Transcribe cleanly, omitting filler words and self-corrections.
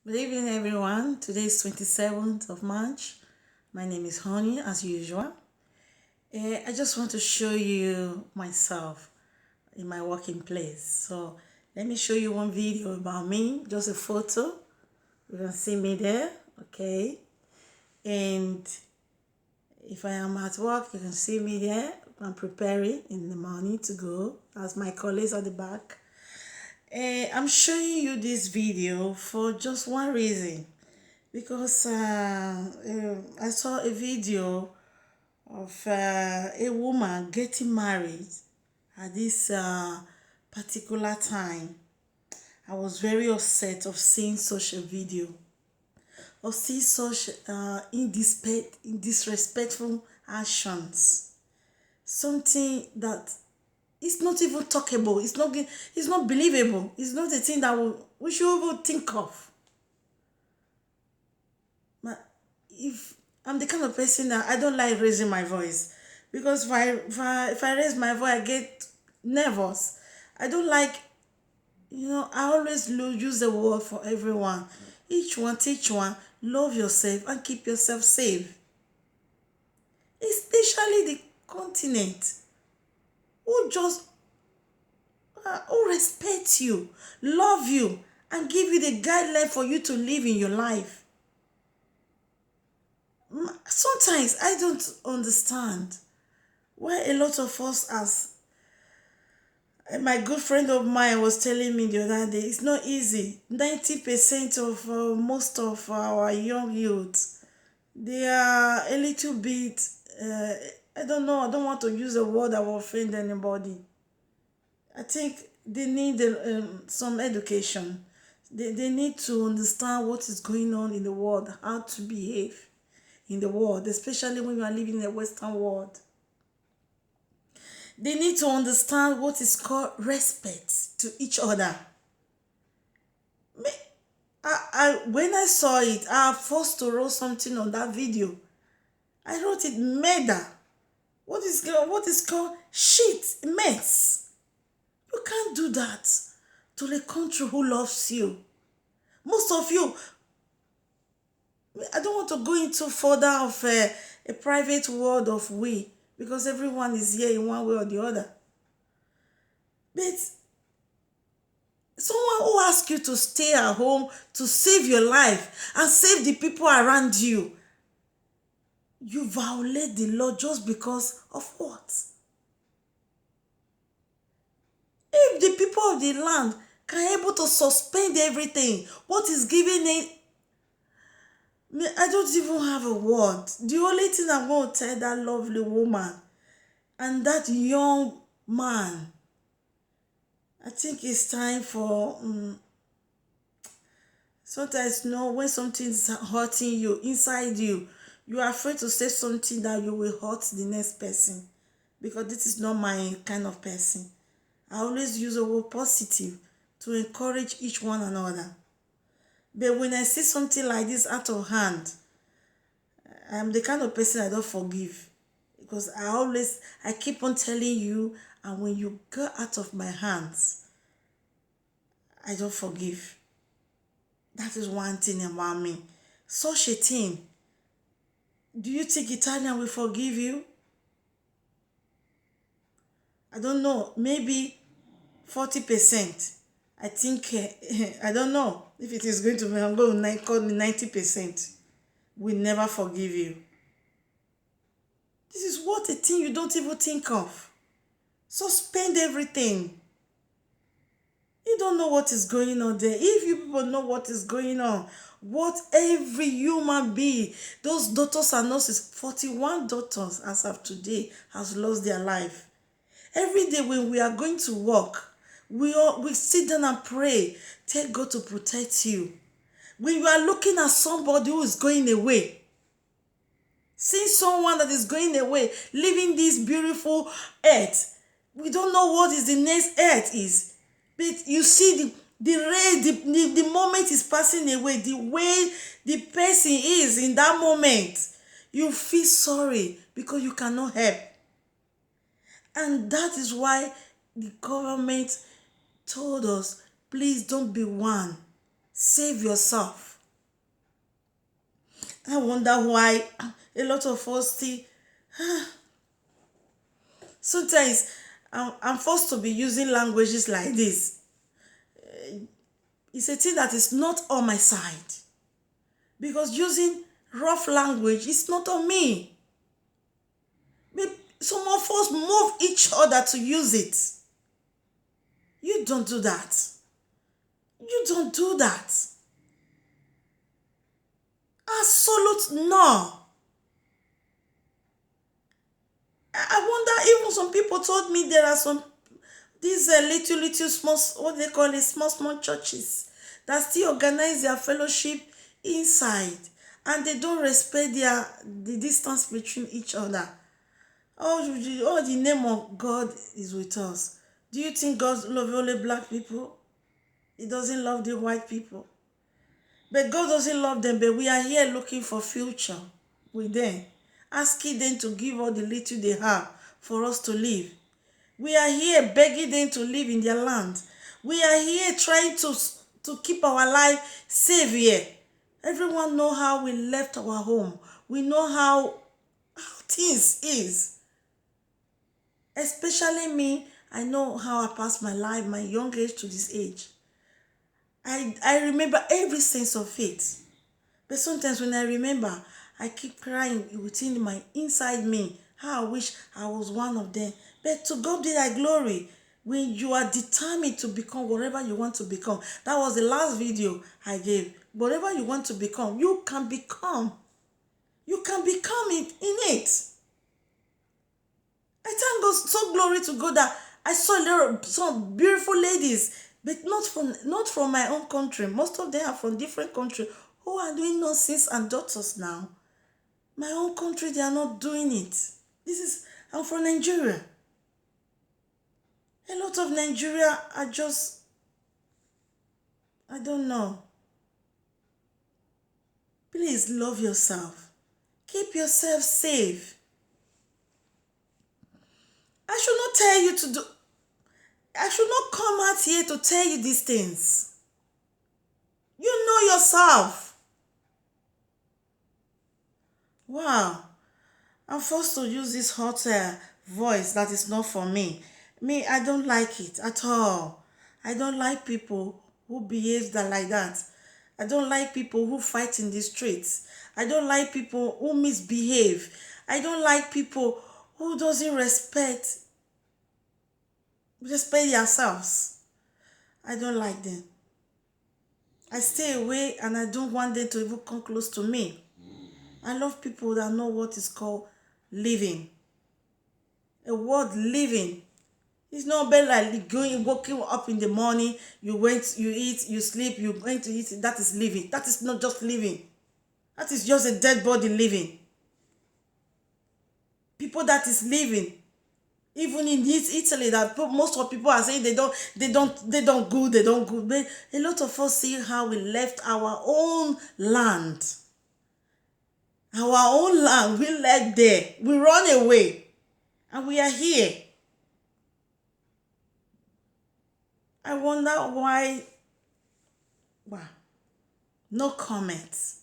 Good evening, everyone. Today is 27th of March. My name is Honey, as usual. I just want to show you myself in my working place. So let me show you one video about me, just a photo. You can see me there, okay? And if I am at work, you can see me there. I'm preparing in the morning to go, as my colleagues at the back. I'm showing you this video for just one reason, because I saw a video of a woman getting married at this particular time. I was very upset of seeing such a video, of seeing such disrespectful actions. Something that is not even talkable. It's not believable. It's not a thing that we should even think of. But if I'm the kind of person that I don't like raising my voice, because if I raise my voice, I get nervous. I don't like, I always use the word for everyone. Each one, teach one, love yourself and keep yourself safe. Especially the continent who just who respect you, love you, and give you the guideline for you to live in your life. Sometimes I don't understand why a lot of us, as my good friend of mine was telling me the other day, it's not easy. 90% of most of our young youth, they are a little bit, I don't know, I don't want to use a word that will offend anybody. I think they need some education. They need to understand what is going on in the world, how to behave in the world, especially when you are living in the Western world. They need to understand what is called respect to each other. When I saw it, I was forced to write something on that video. I wrote it murder. What is called shit, mess. You can't do that to the country who loves you. Most of you, I don't want to go into further of a private world of we, because everyone is here in one way or the other. But someone who asks you to stay at home to save your life and save the people around you, you violate the law just because of what? If the people of the land can able to suspend everything, what is giving it? I don't even have a word. The only thing I'm going to tell that lovely woman and that young man, I think it's time for sometimes when something is hurting you inside you, you are afraid to say something that you will hurt the next person, because this is not my kind of person. I always use a word positive to encourage each one another. But when I see something like this out of hand, I'm the kind of person I don't forgive, because I keep on telling you, and when you go out of my hands, I don't forgive. That is one thing about me. Such a thing. Do you think Italian will forgive you? I don't know. Maybe 40%. I think, I don't know if it is going to be, I'm going to call me 90%. Will never forgive you. This is what a thing you don't even think of. Suspend everything. You don't know what is going on there. If you people know what is going on, what every human being, those doctors and nurses, 41 doctors as of today has lost their life. Every day when we are going to work, we sit down and pray, tell God to protect you. When you are looking at somebody who is going away, seeing someone that is going away, leaving this beautiful earth, we don't know what is the next earth is. But you see the moment is passing away, the way the person is in that moment, you feel sorry because you cannot help. And that is why the government told us, please don't be one. Save yourself. I wonder why a lot of us still, sometimes I'm forced to be using languages like this. It's a thing that is not on my side. Because using rough language is not on me. Some of us move each other to use it. You don't do that. You don't do that. Absolute no. I wonder, even some people told me there are some, these little small, what they call it, small churches that still organize their fellowship inside, and they don't respect the distance between each other. All the name of God is with us. Do you think God loves only black people? He doesn't love the white people. But God doesn't love them, but we are here looking for future with them, asking them to give all the little they have for us to live. We are here begging them to live in their land. We are here trying to keep our life safe here. Everyone know how we left our home. We know how things is. Especially me, I know how I passed my life, my young age to this age. I remember every sense of it. But sometimes when I remember, I keep crying within my inside me. How I wish I was one of them. But to God be thy glory. When you are determined to become whatever you want to become. That was the last video I gave. Whatever you want to become, you can become. You can become in it. I thank God, so glory to God that I saw some beautiful ladies, but not from my own country. Most of them are from different countries who are doing nurses and doctors now. My own country, they are not doing it. I'm from Nigeria. A lot of Nigeria are just, I don't know. Please love yourself. Keep yourself safe. I should not tell you to do, I should not come out here to tell you these things. You know yourself. Wow. I'm forced to use this hot voice that is not for me. Me, I don't like it at all. I don't like people who behave like that. I don't like people who fight in the streets. I don't like people who misbehave. I don't like people who doesn't respect themselves. I don't like them. I stay away and I don't want them to even come close to me. I love people that know what is called living. A word living. It's not better like waking up in the morning, you eat, you sleep, you going to eat. That is living. That is not just living. That is just a dead body living. People that is living. Even in Italy, that most of people are saying they don't good. But a lot of us see how we left our own land. Our own land, we left there. We run away. And we are here. I wonder why. Wow. No comments.